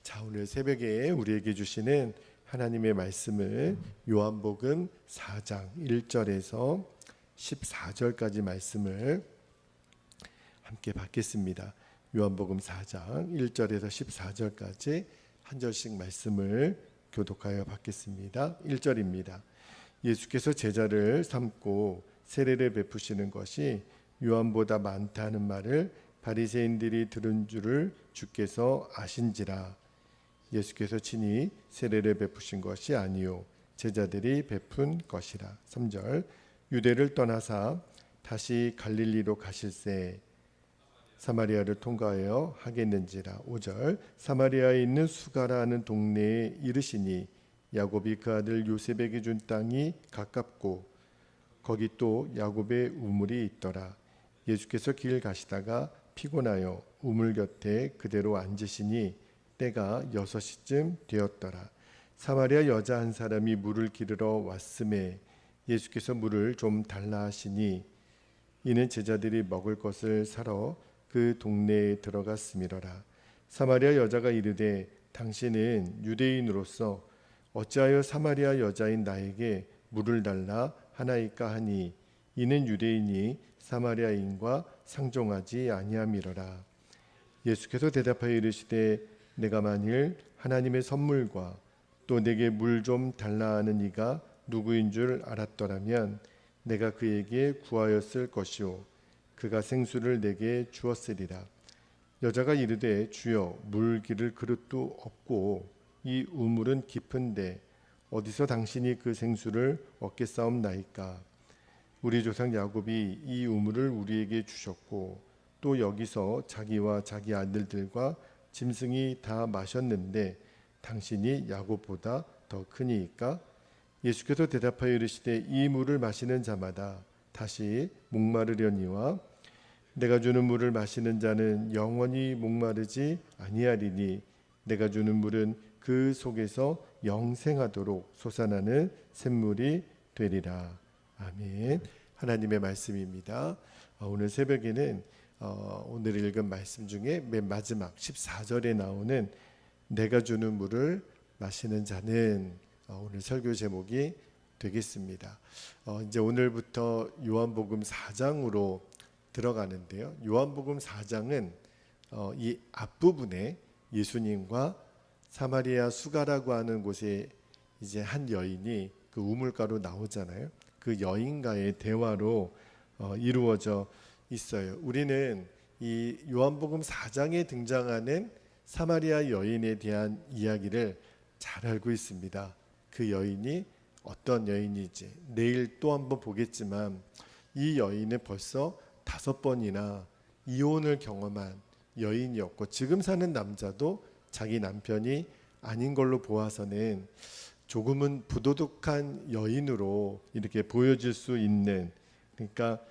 자, 오늘 새벽에 우리에게 주시는 하나님의 말씀을 요한복음 4장 1절에서 14절까지 말씀을 함께 받겠습니다. 요한복음 4장 1절에서 14절까지 한 절씩 말씀을 교독하여 받겠습니다. 1절입니다. 예수께서 제자를 삼고 세례를 베푸시는 것이 요한보다 많다는 말을 바리새인들이 들은 줄을 주께서 아신지라. 예수께서 친히 세례를 베푸신 것이 아니요 제자들이 베푼 것이라. 3절. 유대를 떠나사 다시 갈릴리로 가실새 사마리아를 통과하여 하겠는지라. 5절. 사마리아에 있는 수가라 하는 동네에 이르시니 야곱이 그 아들 요셉에게 준 땅이 가깝고 거기 또 야곱의 우물이 있더라. 예수께서 길 가시다가 피곤하여 우물 곁에 그대로 앉으시니 때가 6시쯤 되었더라. 사마리아 여자 한 사람이 물을 기르러 왔음에 예수께서 물을 좀 달라 하시니 이는 제자들이 먹을 것을 사러 그 동네에 들어갔음이로라. 사마리아 여자가 이르되 당신은 유대인으로서 어찌하여 사마리아 여자인 나에게 물을 달라 하나이까 하니 이는 유대인이 사마리아인과 상종하지 아니함이로라. 예수께서 대답하여 이르시되 내가 만일 하나님의 선물과 또 내게 물 좀 달라 하는 이가 누구인 줄 알았더라면 내가 그에게 구하였을 것이요 그가 생수를 내게 주었으리라. 여자가 이르되 주여 물 기를 그릇도 없고 이 우물은 깊은데 어디서 당신이 그 생수를 얻겠사옵나이까. 우리 조상 야곱이 이 우물을 우리에게 주셨고 또 여기서 자기와 자기 아들들과 짐승이 다 마셨는데 당신이 야곱보다 더 크니이까. 예수께서 대답하여 이르시되 이 물을 마시는 자마다 다시 목마르려니와 내가 주는 물을 마시는 자는 영원히 목마르지 아니하리니 내가 주는 물은 그 속에서 영생하도록 솟아나는 샘물이 되리라. 아멘. 하나님의 말씀입니다. 오늘 새벽에는 오늘 읽은 말씀 중에 맨 마지막 14절에 나오는 내가 주는 물을 마시는 자는 오늘 설교 제목이 되겠습니다. 이제 오늘부터 요한복음 4장으로 들어가는데요. 요한복음 4장은 이 앞부분에 예수님과 사마리아 수가라고 하는 곳에 이제 한 여인이 그 우물가로 나오잖아요. 그 여인과의 대화로 이루어져 있어요. 우리는 이 요한복음 4장에 등장하는 사마리아 여인에 대한 이야기를 잘 알고 있습니다. 그 여인이 어떤 여인인지 내일 또 한번 보겠지만 이 여인은 벌써 5번이나 이혼을 경험한 여인이었고 지금 사는 남자도 자기 남편이 아닌 걸로 보아서는 조금은 부도덕한 여인으로 이렇게 보여질 수 있는, 그러니까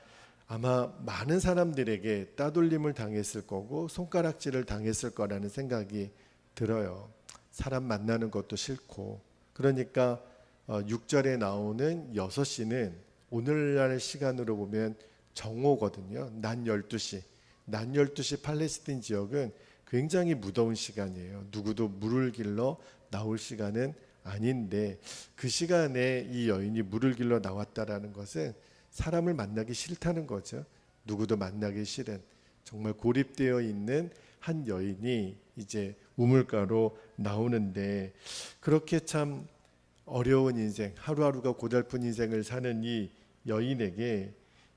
아마 많은 사람들에게 따돌림을 당했을 거고 손가락질을 당했을 거라는 생각이 들어요. 사람 만나는 것도 싫고. 그러니까 6절에 나오는 6시는 오늘날 시간으로 보면 정오거든요. 낮 12시. 낮 12시 팔레스틴 지역은 굉장히 무더운 시간이에요. 누구도 물을 길러 나올 시간은 아닌데 그 시간에 이 여인이 물을 길러 나왔다라는 것은 사람을 만나기 싫다는 거죠. 누구도 만나기 싫은 정말 고립되어 있는 한 여인이 이제 우물가로 나오는데 그렇게 참 어려운 인생, 하루하루가 고달픈 인생을 사는 이 여인에게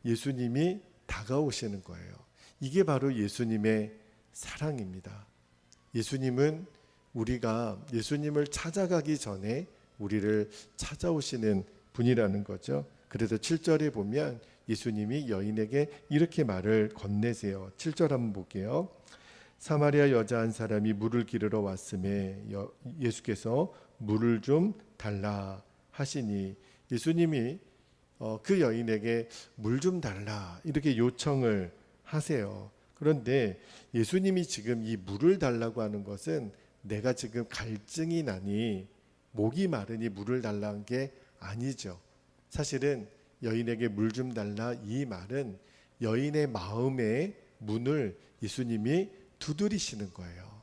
예수님이 다가오시는 거예요. 이게 바로 예수님의 사랑입니다. 예수님은 우리가 예수님을 찾아가기 전에 우리를 찾아오시는 분이라는 거죠. 그래서 7절에 보면 예수님이 여인에게 이렇게 말을 건네세요. 7절 한번 볼게요. 사마리아 여자 한 사람이 물을 기르러 왔음에 예수께서 물을 좀 달라 하시니 예수님이 그 여인에게 물 좀 달라 이렇게 요청을 하세요. 그런데 예수님이 지금 이 물을 달라고 하는 것은 내가 지금 갈증이 나니 목이 마르니 물을 달라는 게 아니죠. 사실은 여인에게 물 좀 달라 이 말은 여인의 마음의 문을 예수님이 두드리시는 거예요.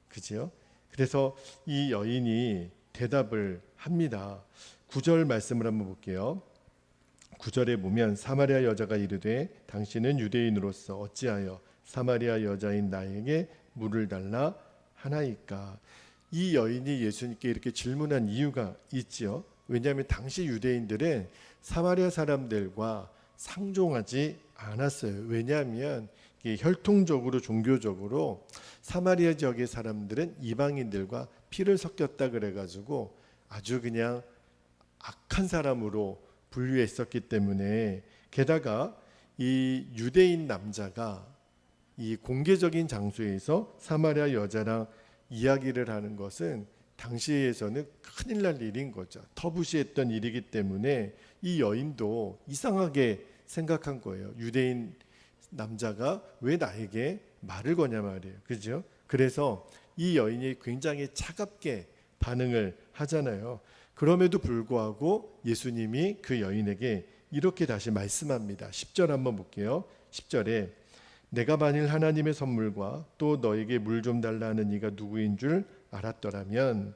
그죠? 그래서 이 여인이 대답을 합니다. 9절 말씀을 한번 볼게요. 9절에 보면 사마리아 여자가 이르되 당신은 유대인으로서 어찌하여 사마리아 여자인 나에게 물을 달라 하나이까. 이 여인이 예수님께 이렇게 질문한 이유가 있지요. 왜냐하면 당시 유대인들은 사마리아 사람들과 상종하지 않았어요. 왜냐하면 혈통적으로 종교적으로 사마리아 지역의 사람들은 이방인들과 피를 섞였다 그래가지고 아주 그냥 악한 사람으로 분류했었기 때문에, 게다가 이 유대인 남자가 이 공개적인 장소에서 사마리아 여자랑 이야기를 하는 것은 당시에서는 큰일 날 일인 거죠. 터부시했던 일이기 때문에 이 여인도 이상하게 생각한 거예요. 유대인 남자가 왜 나에게 말을 거냐 말이에요. 그죠? 그래서 이 여인이 굉장히 차갑게 반응을 하잖아요. 그럼에도 불구하고 예수님이 그 여인에게 이렇게 다시 말씀합니다. 10절 한번 볼게요. 10절에 내가 만일 하나님의 선물과 또 너에게 물 좀 달라 하는 이가 누구인 줄 알았더라면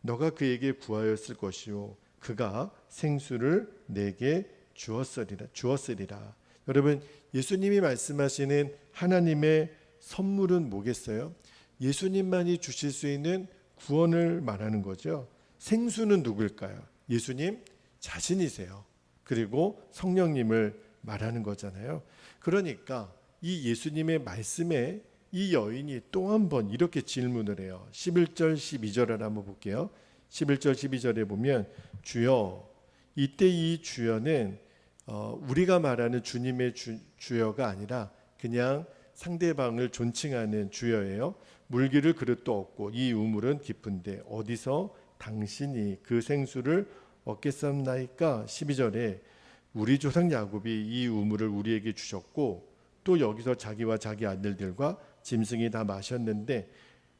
너가 그에게 구하였을 것이요 그가 생수를 내게 주었으리라. 여러분, 예수님이 말씀하시는 하나님의 선물은 뭐겠어요? 예수님만이 주실 수 있는 구원을 말하는 거죠. 생수는 누굴까요? 예수님 자신이세요. 그리고 성령님을 말하는 거잖아요. 그러니까 이 예수님의 말씀에 이 여인이 또 한 번 이렇게 질문을 해요. 11절 12절을 한번 볼게요. 11절 12절에 보면 주여, 이때 이 주여는 우리가 말하는 주님의 주여가 아니라 그냥 상대방을 존칭하는 주여예요. 물기를 그릇도 없고 이 우물은 깊은데 어디서 당신이 그 생수를 얻겠사옵나이까. 12절에 우리 조상 야곱이 이 우물을 우리에게 주셨고 또 여기서 자기와 자기 아들들과 짐승이 다 마셨는데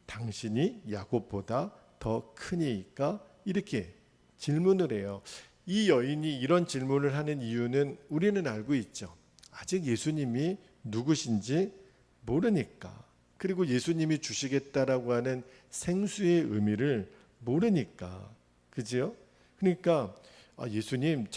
당신이 야곱보다 더 크니까. 이렇게 질문을 해요. 이 여인이 이런 질문을 하는 이유는 우리는 알고 있죠. 아직 예수님이 누구신지 모르니까, 그리고 예수님이 주시겠다라고 하는 생수의 의미를 모르니까. 그죠? 그러니까 예수님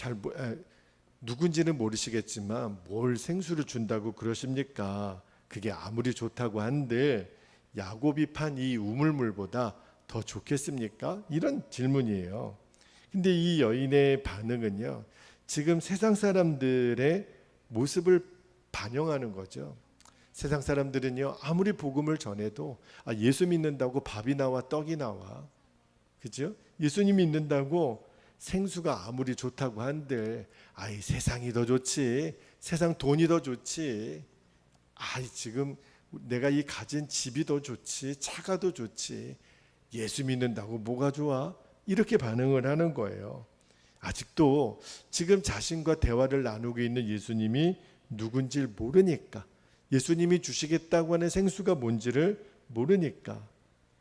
누군지는 모르시겠지만 뭘 생수를 준다고 그러십니까? 그게 아무리 좋다고 한들 야곱이 판 이 우물물보다 더 좋겠습니까? 이런 질문이에요. 근데 이 여인의 반응은요, 지금 세상 사람들의 모습을 반영하는 거죠. 세상 사람들은요, 아무리 복음을 전해도 예수 믿는다고 밥이 나와 떡이 나와. 그죠? 예수님 믿는다고 생수가 아무리 좋다고 한들 세상이 더 좋지, 세상 돈이 더 좋지, 지금 내가 이 가진 집이 더 좋지, 차가 더 좋지, 예수 믿는다고 뭐가 좋아? 이렇게 반응을 하는 거예요. 아직도 지금 자신과 대화를 나누고 있는 예수님이 누군지 모르니까, 예수님이 주시겠다고 하는 생수가 뭔지를 모르니까.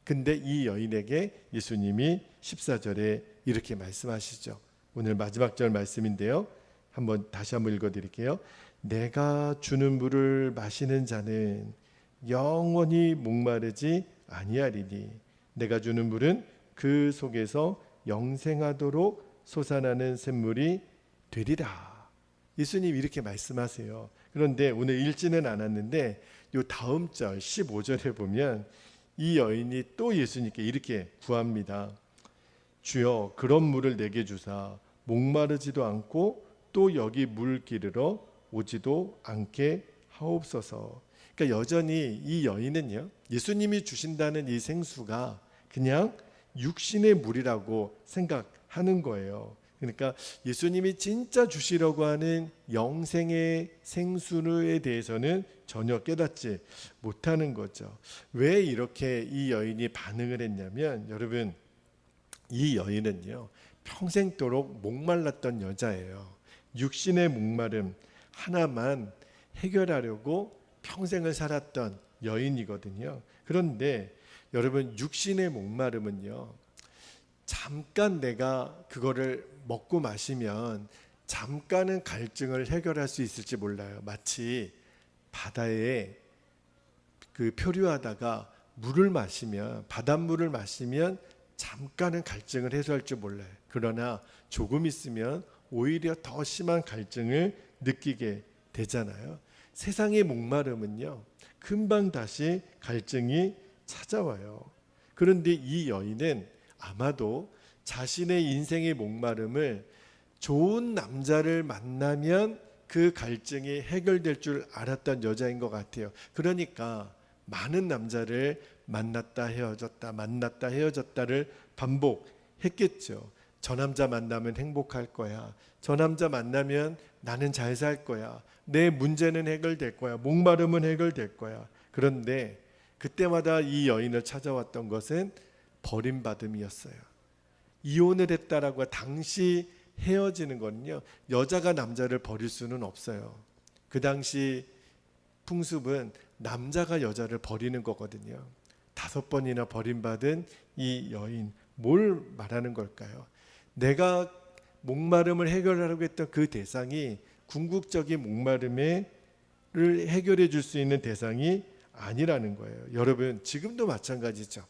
근데 이 여인에게 예수님이 14절에 이렇게 말씀하시죠. 오늘 마지막 절 말씀인데요, 다시 한번 읽어드릴게요. 내가 주는 물을 마시는 자는 영원히 목마르지 아니하리니 내가 주는 물은 그 속에서 영생하도록 솟아나는 샘물이 되리라. 예수님 이렇게 말씀하세요. 그런데 오늘 읽지는 않았는데 요 다음 절 15절에 보면 이 여인이 또 예수님께 이렇게 구합니다. 주여, 그런 물을 내게 주사 목마르지도 않고 또 여기 물 기르러 오지도 않게 하옵소서. 그러니까 여전히 이 여인은요, 예수님이 주신다는 이 생수가 그냥 육신의 물이라고 생각하는 거예요. 그러니까 예수님이 진짜 주시려고 하는 영생의 생수에 대해서는 전혀 깨닫지 못하는 거죠. 왜 이렇게 이 여인이 반응을 했냐면, 여러분, 이 여인은요, 평생도록 목말랐던 여자예요. 육신의 목마름 하나만 해결하려고 평생을 살았던 여인이거든요. 그런데 여러분, 육신의 목마름은요, 잠깐 내가 그거를 먹고 마시면 잠깐은 갈증을 해결할 수 있을지 몰라요. 마치 바다에 표류하다가 물을 마시면, 바닷물을 마시면 잠깐은 갈증을 해소할 줄 몰라요. 그러나 조금 있으면 오히려 더 심한 갈증을 느끼게 되잖아요. 세상의 목마름은요, 금방 다시 갈증이 찾아와요. 그런데 이 여인은 아마도 자신의 인생의 목마름을 좋은 남자를 만나면 그 갈증이 해결될 줄 알았던 여자인 것 같아요. 그러니까 많은 남자를 만났다 헤어졌다, 만났다 헤어졌다를 반복했겠죠. 저 남자 만나면 행복할 거야. 저 남자 만나면 나는 잘 살 거야. 내 문제는 해결될 거야. 목마름은 해결될 거야. 그런데 그때마다 이 여인을 찾아왔던 것은 버림받음이었어요. 이혼을 했다라고 당시 헤어지는 거는요, 여자가 남자를 버릴 수는 없어요. 그 당시 풍습은 남자가 여자를 버리는 거거든요. 5번이나 버림받은 이 여인, 뭘 말하는 걸까요? 내가 목마름을 해결하려고 했던 그 대상이 궁극적인 목마름을 해결해 줄 수 있는 대상이 아니라는 거예요. 여러분, 지금도 마찬가지죠.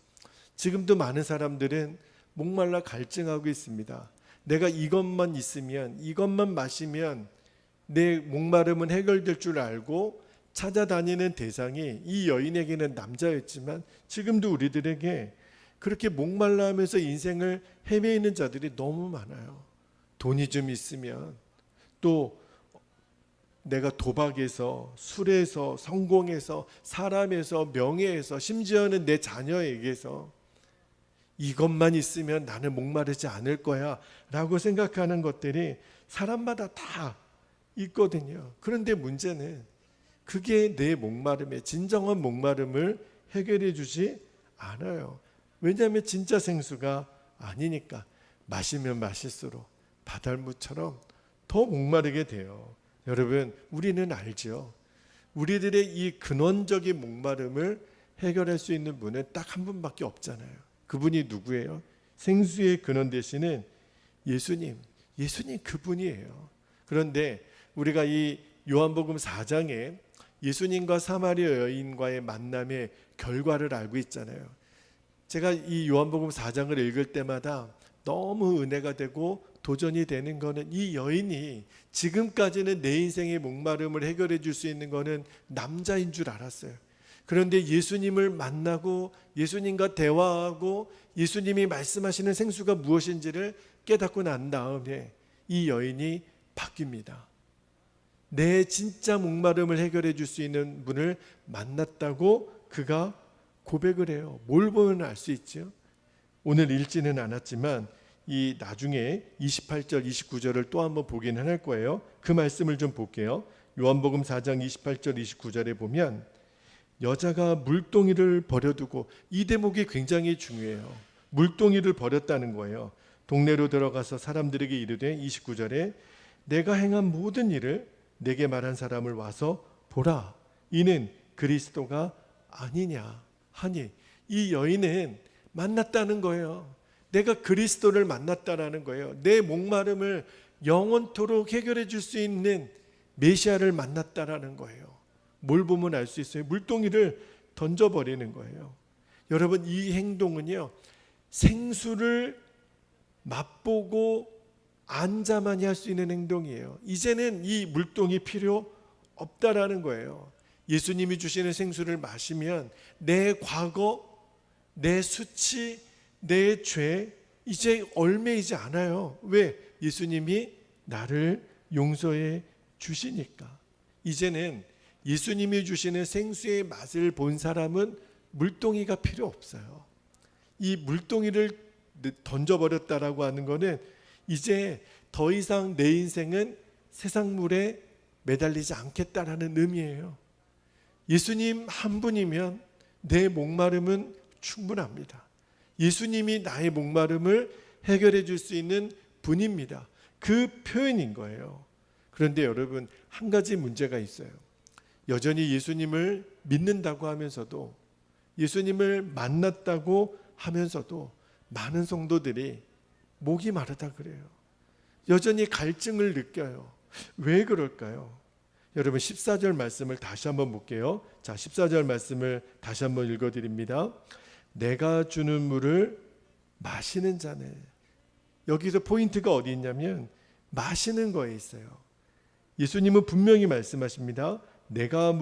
지금도 많은 사람들은 목말라 갈증하고 있습니다. 내가 이것만 있으면, 이것만 마시면 내 목마름은 해결될 줄 알고 찾아다니는 대상이 이 여인에게는 남자였지만 지금도 우리들에게 그렇게 목말라 하면서 인생을 헤매이는 자들이 너무 많아요. 돈이 좀 있으면, 또 내가 도박에서, 술에서, 성공에서, 사람에서, 명예에서, 심지어는 내 자녀에게서 이것만 있으면 나는 목마르지 않을 거야 라고 생각하는 것들이 사람마다 다 있거든요. 그런데 문제는 그게 내 목마름의 진정한 목마름을 해결해 주지 않아요. 왜냐하면 진짜 생수가 아니니까. 마시면 마실수록 바닷물처럼 더 목마르게 돼요. 여러분, 우리는 알죠. 우리들의 이 근원적인 목마름을 해결할 수 있는 분은 딱 한 분밖에 없잖아요. 그분이 누구예요? 생수의 근원 되시는 예수님. 예수님 그분이에요. 그런데 우리가 이 요한복음 4장에 예수님과 사마리아 여인과의 만남의 결과를 알고 있잖아요. 제가 이 요한복음 4장을 읽을 때마다 너무 은혜가 되고 도전이 되는 거는, 이 여인이 지금까지는 내 인생의 목마름을 해결해 줄 수 있는 거는 남자인 줄 알았어요. 그런데 예수님을 만나고 예수님과 대화하고 예수님이 말씀하시는 생수가 무엇인지를 깨닫고 난 다음에 이 여인이 바뀝니다. 내 진짜 목마름을 해결해 줄 수 있는 분을 만났다고 그가 고백을 해요. 뭘 보면 알 수 있죠? 오늘 읽지는 않았지만 이 나중에 28절 29절을 또 한번 보기는 할 거예요. 그 말씀을 좀 볼게요. 요한복음 4장 28절 29절에 보면 여자가 물동이를 버려두고, 이 대목이 굉장히 중요해요. 물동이를 버렸다는 거예요. 동네로 들어가서 사람들에게 이르되 29절에 내가 행한 모든 일을 내게 말한 사람을 와서 보라. 이는 그리스도가 아니냐 하니, 이 여인은 만났다는 거예요. 내가 그리스도를 만났다라는 거예요. 내 목마름을 영원토록 해결해 줄 수 있는 메시아를 만났다라는 거예요. 뭘 보면 알 수 있어요? 물동이를 던져버리는 거예요. 여러분, 이 행동은요, 생수를 맛보고 앉아만이 할 수 있는 행동이에요. 이제는 이 물동이 필요 없다라는 거예요. 예수님이 주시는 생수를 마시면 내 과거, 내 수치, 내 죄 이제 얼매이지 않아요. 왜? 예수님이 나를 용서해 주시니까. 이제는 예수님이 주시는 생수의 맛을 본 사람은 물동이가 필요 없어요. 이 물동이를 던져버렸다라고 하는 것은 이제 더 이상 내 인생은 세상 물에 매달리지 않겠다라는 의미예요. 예수님 한 분이면 내 목마름은 충분합니다. 예수님이 나의 목마름을 해결해 줄 수 있는 분입니다. 그 표현인 거예요. 그런데 여러분, 한 가지 문제가 있어요. 여전히 예수님을 믿는다고 하면서도, 예수님을 만났다고 하면서도 많은 성도들이 목이 마르다 그래요. 여전히 갈증을 느껴요. 왜 그럴까요? 여러분 14절 말씀을 다시 한번 볼게요. 자, 14절 말씀을 다시 한번 읽어드립니다. 내가 주는 물을 마시는 자는, 여기서 포인트가 어디 있냐면 마시는 거에 있어요. 예수님은 분명히 말씀하십니다. 내가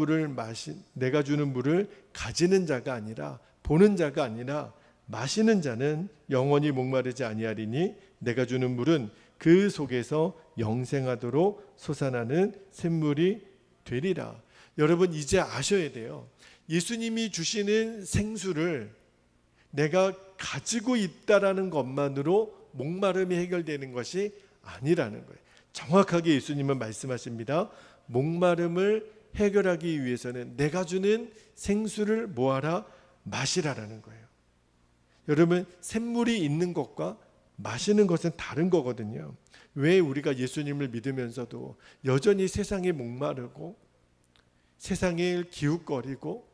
주는 물을 가지는 자가 아니라, 보는 자가 아니라 마시는 자는 영원히 목마르지 아니하리니 내가 주는 물은 그 속에서 영생하도록 솟아나는 샘물이 되리라. 여러분 이제 아셔야 돼요. 예수님이 주시는 생수를 내가 가지고 있다라는 것만으로 목마름이 해결되는 것이 아니라는 거예요. 정확하게 예수님은 말씀하십니다. 목마름을 해결하기 위해서는 내가 주는 생수를 뭐하라? 마시라라는 거예요. 여러분 샘물이 있는 것과 마시는 것은 다른 거거든요. 왜 우리가 예수님을 믿으면서도 여전히 세상에 목마르고 세상에 기웃거리고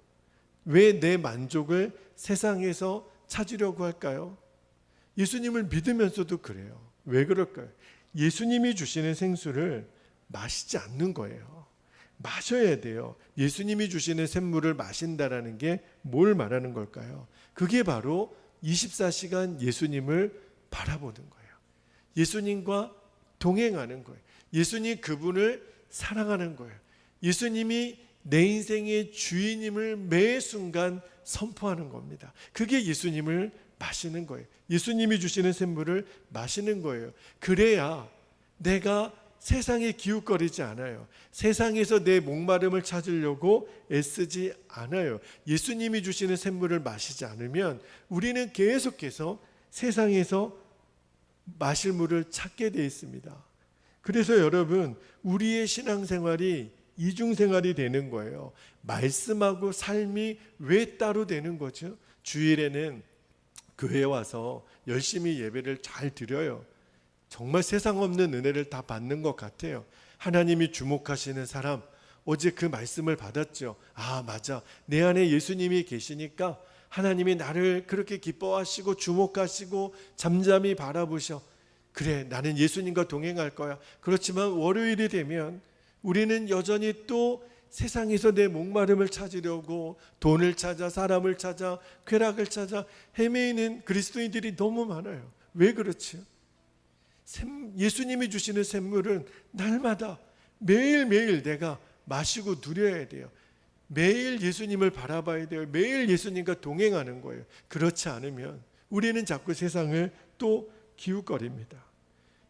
왜 내 만족을 세상에서 찾으려고 할까요? 예수님을 믿으면서도 그래요. 왜 그럴까요? 예수님이 주시는 생수를 마시지 않는 거예요. 마셔야 돼요. 예수님이 주시는 샘물을 마신다라는 게 뭘 말하는 걸까요? 그게 바로 24시간 예수님을 바라보는 거예요. 예수님과 동행하는 거예요. 예수님 그분을 사랑하는 거예요. 예수님이 내 인생의 주인임을 매 순간 선포하는 겁니다. 그게 예수님을 마시는 거예요. 예수님이 주시는 샘물을 마시는 거예요. 그래야 내가 세상에 기웃거리지 않아요. 세상에서 내 목마름을 찾으려고 애쓰지 않아요. 예수님이 주시는 샘물을 마시지 않으면 우리는 계속해서 세상에서 마실 물을 찾게 되어 있습니다. 그래서 여러분 우리의 신앙생활이 이중생활이 되는 거예요. 말씀하고 삶이 왜 따로 되는 거죠? 주일에는 교회에 와서 열심히 예배를 잘 드려요. 정말 세상 없는 은혜를 다 받는 것 같아요. 하나님이 주목하시는 사람, 어제 그 말씀을 받았죠. 아 맞아, 내 안에 예수님이 계시니까 하나님이 나를 그렇게 기뻐하시고 주목하시고 잠잠히 바라보셔. 그래, 나는 예수님과 동행할 거야. 그렇지만 월요일이 되면 우리는 여전히 또 세상에서 내 목마름을 찾으려고 돈을 찾아, 사람을 찾아, 쾌락을 찾아 헤매이는 그리스도인들이 너무 많아요. 왜 그렇지요? 예수님이 주시는 샘물은 날마다 매일매일 내가 마시고 누려야 돼요. 매일 예수님을 바라봐야 돼요. 매일 예수님과 동행하는 거예요. 그렇지 않으면 우리는 자꾸 세상을 또 기웃거립니다.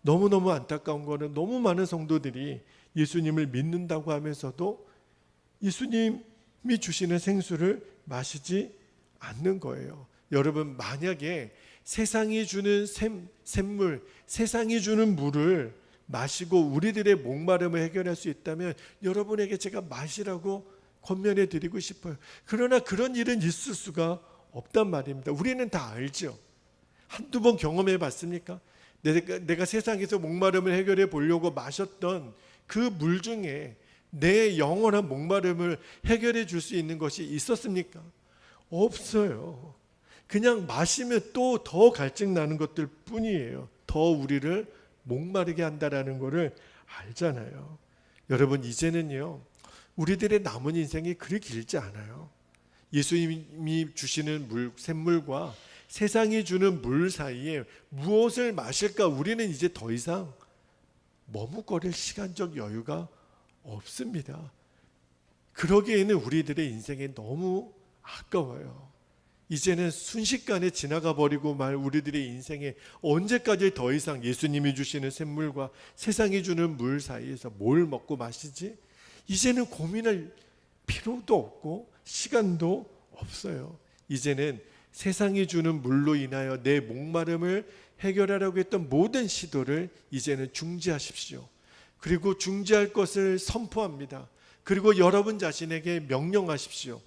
너무너무 안타까운 거는 너무 많은 성도들이 예수님을 믿는다고 하면서도 예수님이 주시는 생수를 마시지 않는 거예요. 여러분 만약에 세상이 주는 샘물, 세상이 주는 물을 마시고 우리들의 목마름을 해결할 수 있다면 여러분에게 제가 마시라고 권면해 드리고 싶어요. 그러나 그런 일은 있을 수가 없단 말입니다. 우리는 다 알죠. 한두 번 경험해 봤습니까? 내가 세상에서 목마름을 해결해 보려고 마셨던 그 물 중에 내 영원한 목마름을 해결해 줄 수 있는 것이 있었습니까? 없어요. 그냥 마시면 또 더 갈증 나는 것들 뿐이에요. 더 우리를 목마르게 한다라는 것을 알잖아요. 여러분 이제는요 우리들의 남은 인생이 그리 길지 않아요. 예수님이 주시는 샘물과 세상이 주는 물 사이에 무엇을 마실까? 우리는 이제 더 이상 머뭇거릴 시간적 여유가 없습니다. 그러기에는 우리들의 인생이 너무 아까워요. 이제는 순식간에 지나가 버리고 말 우리들의 인생에 언제까지 더 이상 예수님이 주시는 샘물과 세상이 주는 물 사이에서 뭘 먹고 마시지? 이제는 고민할 필요도 없고 시간도 없어요. 이제는 세상이 주는 물로 인하여 내 목마름을 해결하려고 했던 모든 시도를 이제는 중지하십시오. 그리고 중지할 것을 선포합니다. 그리고 여러분 자신에게 명령하십시오.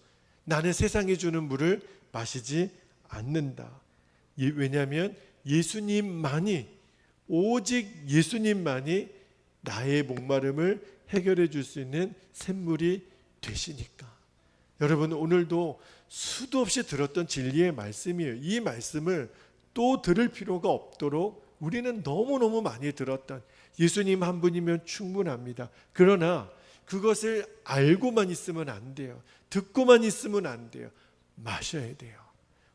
나는 세상이 주는 물을 마시지 않는다. 왜냐하면 예수님만이, 오직 예수님만이 나의 목마름을 해결해 줄 수 있는 샘물이 되시니까. 여러분 오늘도 수도 없이 들었던 진리의 말씀이에요. 이 말씀을 또 들을 필요가 없도록 우리는 너무너무 많이 들었던 예수님 한 분이면 충분합니다. 그러나 그것을 알고만 있으면 안 돼요. 듣고만 있으면 안 돼요. 마셔야 돼요.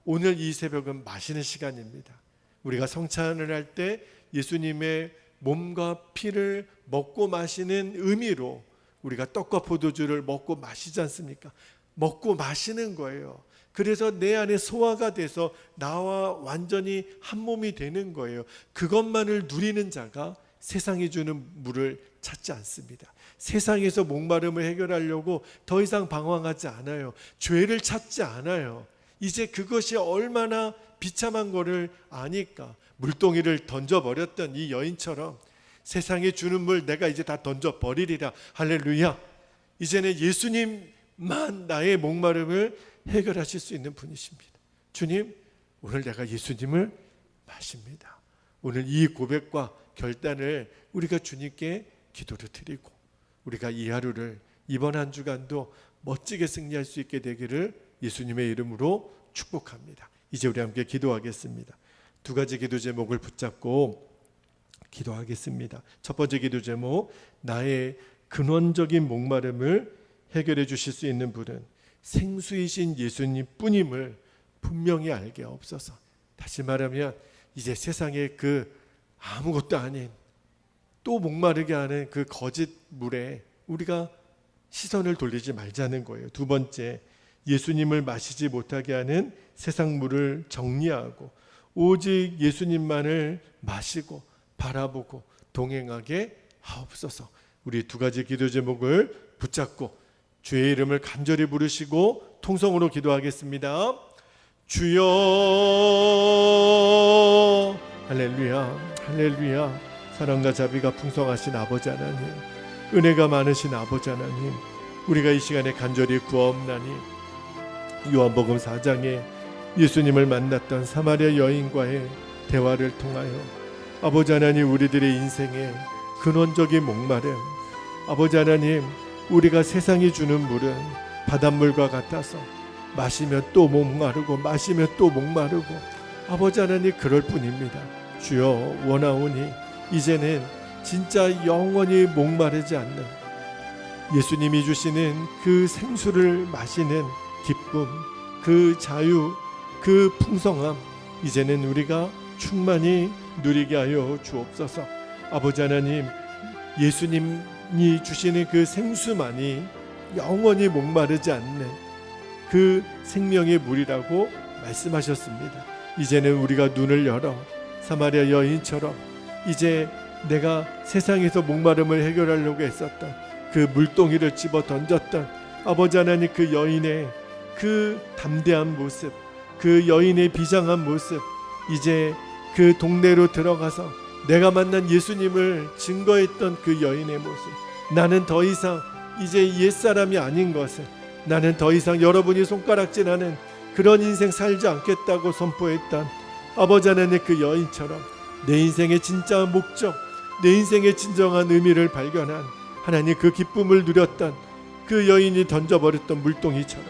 오늘 이 새벽은 마시는 시간입니다. 우리가 성찬을 할 때 예수님의 몸과 피를 먹고 마시는 의미로 우리가 떡과 포도주를 먹고 마시지 않습니까? 먹고 마시는 거예요. 그래서 내 안에 소화가 돼서 나와 완전히 한 몸이 되는 거예요. 그것만을 누리는 자가 세상이 주는 물을 찾지 않습니다. 세상에서 목마름을 해결하려고 더 이상 방황하지 않아요. 죄를 찾지 않아요. 이제 그것이 얼마나 비참한 거를 아니까 물동이를 던져버렸던 이 여인처럼 세상에 주는 물 내가 이제 다 던져버리리라. 할렐루야. 이제는 예수님만 나의 목마름을 해결하실 수 있는 분이십니다. 주님, 오늘 내가 예수님을 마십니다. 오늘 이 고백과 결단을 우리가 주님께 기도를 드리고 우리가 이 하루를 이번 한 주간도 멋지게 승리할 수 있게 되기를 예수님의 이름으로 축복합니다. 이제 우리 함께 기도하겠습니다. 두 가지 기도 제목을 붙잡고 기도하겠습니다. 첫 번째 기도 제목, 나의 근원적인 목마름을 해결해 주실 수 있는 분은 생수이신 예수님 뿐임을 분명히 알게 없어서. 다시 말하면 이제 세상에 그 아무것도 아닌 또 목마르게 하는 그 거짓 물에 우리가 시선을 돌리지 말자는 거예요. 두 번째, 예수님을 마시지 못하게 하는 세상 물을 정리하고 오직 예수님만을 마시고 바라보고 동행하게 하옵소서. 우리 두 가지 기도 제목을 붙잡고 주의 이름을 간절히 부르시고 통성으로 기도하겠습니다. 주여, 할렐루야, 할렐루야. 사랑과 자비가 풍성하신 아버지 하나님, 은혜가 많으신 아버지 하나님, 우리가 이 시간에 간절히 구하옵나니 요한복음 4장에 예수님을 만났던 사마리아 여인과의 대화를 통하여 아버지 하나님, 우리들의 인생의 근원적인 목마름, 아버지 하나님, 우리가 세상이 주는 물은 바닷물과 같아서 마시면 또 목마르고 마시면 또 목마르고 아버지 하나님, 그럴 뿐입니다. 주여, 원하오니 이제는 진짜 영원히 목마르지 않는 예수님이 주시는 그 생수를 마시는 기쁨, 그 자유, 그 풍성함, 이제는 우리가 충만히 누리게 하여 주옵소서. 아버지 하나님, 예수님이 주시는 그 생수만이 영원히 목마르지 않는 그 생명의 물이라고 말씀하셨습니다. 이제는 우리가 눈을 열어 사마리아 여인처럼 이제 내가 세상에서 목마름을 해결하려고 했었던 그 물동이를 집어 던졌던 아버지 하나님, 그 여인의 그 담대한 모습, 그 여인의 비장한 모습, 이제 그 동네로 들어가서 내가 만난 예수님을 증거했던 그 여인의 모습, 나는 더 이상 이제 옛사람이 아닌 것을, 나는 더 이상 여러분이 손가락질하는 그런 인생 살지 않겠다고 선포했던 아버지 하나님, 그 여인처럼 내 인생의 진짜 목적, 내 인생의 진정한 의미를 발견한 하나님, 그 기쁨을 누렸던 그 여인이 던져버렸던 물동이처럼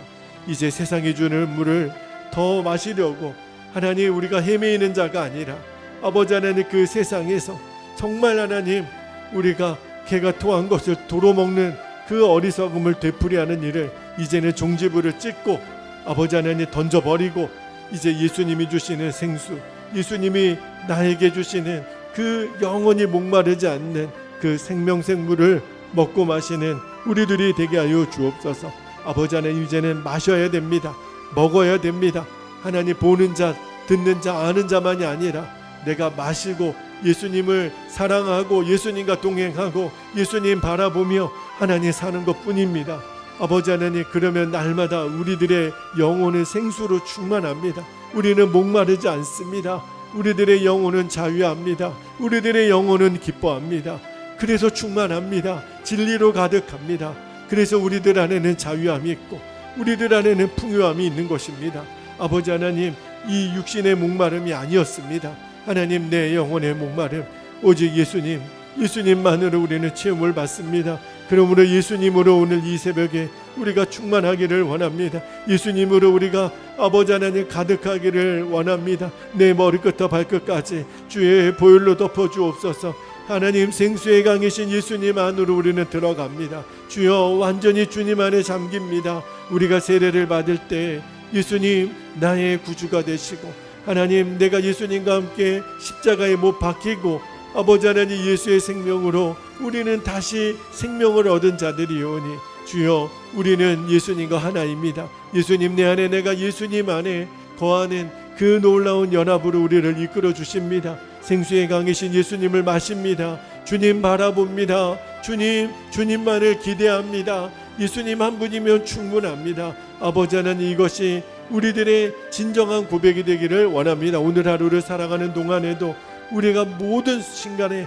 이제 세상이 주는 물을 더 마시려고 하나님, 우리가 헤매이는 자가 아니라 아버지 하나님, 그 세상에서 정말 하나님, 우리가 개가 토한 것을 도로 먹는 그 어리석음을 되풀이하는 일을 이제는 종지부를 찍고 아버지 하나님 던져버리고 이제 예수님이 주시는 생수, 예수님이 나에게 주시는 그 영원히 목마르지 않는 그 생명생물을 먹고 마시는 우리들이 되게 하여 주옵소서. 아버지 하나님, 이제는 마셔야 됩니다. 먹어야 됩니다. 하나님, 보는 자, 듣는 자, 아는 자만이 아니라 내가 마시고 예수님을 사랑하고 예수님과 동행하고 예수님 바라보며 하나님 사는 것뿐입니다. 아버지 하나님, 그러면 날마다 우리들의 영혼은 생수로 충만합니다. 우리는 목마르지 않습니다. 우리들의 영혼은 자유합니다. 우리들의 영혼은 기뻐합니다. 그래서 충만합니다. 진리로 가득합니다. 그래서 우리들 안에는 자유함이 있고 우리들 안에는 풍요함이 있는 것입니다. 아버지 하나님, 이 육신의 목마름이 아니었습니다. 하나님, 내 영혼의 목마름 오직 예수님, 예수님만으로 우리는 체험을 받습니다. 그러므로 예수님으로 오늘 이 새벽에 우리가 충만하기를 원합니다. 예수님으로 우리가 아버지 하나님 가득하기를 원합니다. 내 머리끝부터 발끝까지 주의 보혈로 덮어 주옵소서. 하나님 생수의 강이신 예수님 안으로 우리는 들어갑니다. 주여 완전히 주님 안에 잠깁니다. 우리가 세례를 받을 때 예수님 나의 구주가 되시고 하나님 내가 예수님과 함께 십자가에 못 박히고 아버지 하나님 예수의 생명으로 우리는 다시 생명을 얻은 자들이오니 주여 우리는 예수님과 하나입니다. 예수님 내 안에 내가 예수님 안에 거하는 그 놀라운 연합으로 우리를 이끌어 주십니다. 생수의 강이신 예수님을 마십니다. 주님 바라봅니다. 주님만을 기대합니다. 예수님 한 분이면 충분합니다. 아버지 하나님 이것이 우리들의 진정한 고백이 되기를 원합니다. 오늘 하루를 살아가는 동안에도 우리가 모든 순간에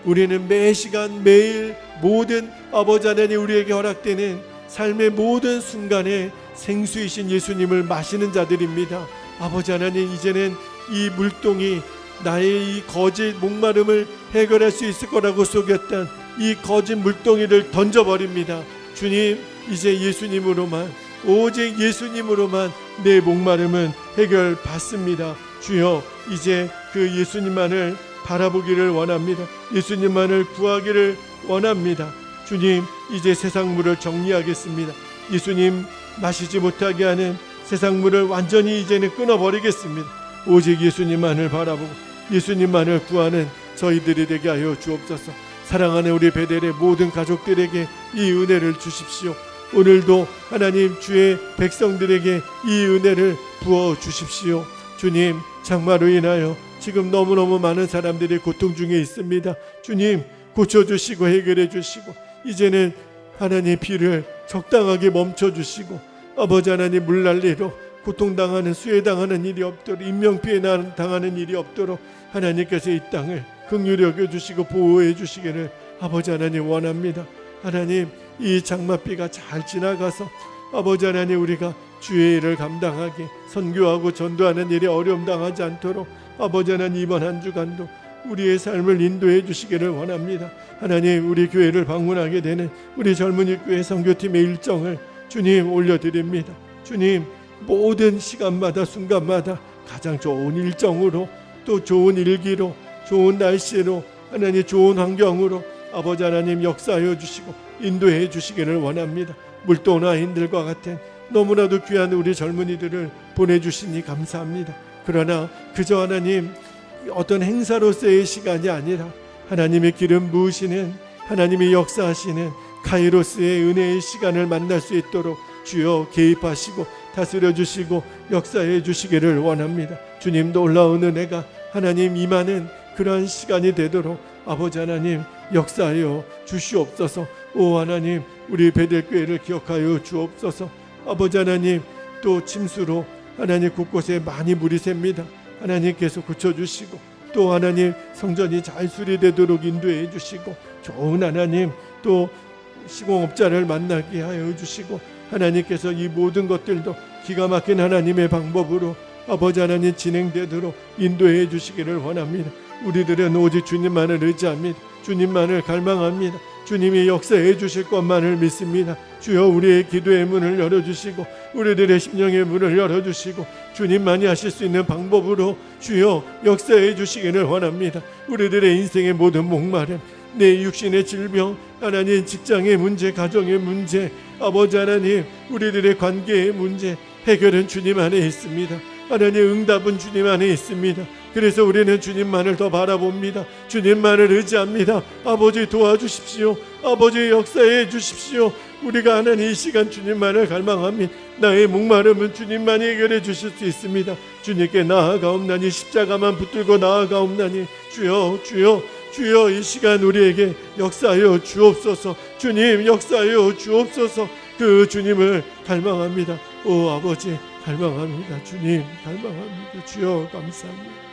우리는 매 시간 매일 모든 아버지 하나님 우리에게 허락되는 삶의 모든 순간에 생수이신 예수님을 마시는 자들입니다. 아버지 하나님 이제는 이 물동이 나의 이 거짓 목마름을 해결할 수 있을 거라고 속였던 이 거짓 물동이를 던져버립니다. 주님 이제 예수님으로만 오직 예수님으로만 내 목마름은 해결받습니다. 주여 이제 그 예수님만을 바라보기를 원합니다. 예수님만을 구하기를 원합니다. 주님 이제 세상 물을 정리하겠습니다. 예수님 마시지 못하게 하는 세상 물을 완전히 이제는 끊어버리겠습니다. 오직 예수님만을 바라보고 예수님만을 구하는 저희들이 되게 하여 주옵소서. 사랑하는 우리 베델의 모든 가족들에게 이 은혜를 주십시오. 오늘도 하나님 주의 백성들에게 이 은혜를 부어 주십시오. 주님 장마로 인하여 지금 너무너무 많은 사람들이 고통 중에 있습니다. 주님 고쳐주시고 해결해 주시고 이제는 하나님 비를 적당하게 멈춰주시고 아버지 하나님 물난리로 고통당하는 수해당하는 일이 없도록 인명피해 당하는 일이 없도록 하나님께서 이 땅을 긍휼히 여겨주시고 보호해 주시기를 아버지 하나님 원합니다. 하나님 이 장마비가 잘 지나가서 아버지 하나님 우리가 주의 일을 감당하게 선교하고 전도하는 일에 어려움 당하지 않도록 아버지 하나님 이번 한 주간도 우리의 삶을 인도해 주시기를 원합니다. 하나님 우리 교회를 방문하게 되는 우리 젊은이 교회 선교팀의 일정을 주님 올려드립니다. 주님 모든 시간마다 순간마다 가장 좋은 일정으로 또 좋은 일기로 좋은 날씨로 하나님 좋은 환경으로 아버지 하나님 역사하여 주시고 인도해 주시기를 원합니다. 물도나인들과 같은 너무나도 귀한 우리 젊은이들을 보내주시니 감사합니다. 그러나 그저 하나님 어떤 행사로서의 시간이 아니라 하나님의 기름 부으시는 하나님의 역사하시는 카이로스의 은혜의 시간을 만날 수 있도록 주여 개입하시고 다스려 주시고 역사해 주시기를 원합니다. 주님도 올라온 은혜가 하나님 임하는 그러한 시간이 되도록 아버지 하나님 역사하여 주시옵소서. 오 하나님 우리 베델교회를 기억하여 주옵소서. 아버지 하나님 또 침수로 하나님 곳곳에 많이 물이 셉니다. 하나님께서 고쳐주시고 또 하나님 성전이 잘 수리되도록 인도해 주시고 좋은 하나님 또 시공업자를 만나게 하여 주시고 하나님께서 이 모든 것들도 기가 막힌 하나님의 방법으로 아버지 하나님 진행되도록 인도해 주시기를 원합니다. 우리들은 오직 주님만을 의지합니다. 주님만을 갈망합니다. 주님이 역사해 주실 것만을 믿습니다. 주여 우리의 기도의 문을 열어주시고 우리들의 심령의 문을 열어주시고 주님만이 하실 수 있는 방법으로 주여 역사해 주시기를 원합니다. 우리들의 인생의 모든 목마름 내 육신의 질병 하나님 직장의 문제 가정의 문제 아버지 하나님 우리들의 관계의 문제 해결은 주님 안에 있습니다. 하나님 응답은 주님 안에 있습니다. 그래서 우리는 주님만을 더 바라봅니다. 주님만을 의지합니다. 아버지 도와주십시오. 아버지 역사해 주십시오. 우리가 하나님 이 시간 주님만을 갈망합니다. 나의 목마름은 주님만이 해결해 주실 수 있습니다. 주님께 나아가옵나니 십자가만 붙들고 나아가옵나니 주여 이 시간 우리에게 역사하여 주옵소서. 주님 역사하여 주옵소서. 그 주님을 갈망합니다. 오 아버지 갈망합니다. 주님 갈망합니다. 주여 감사합니다.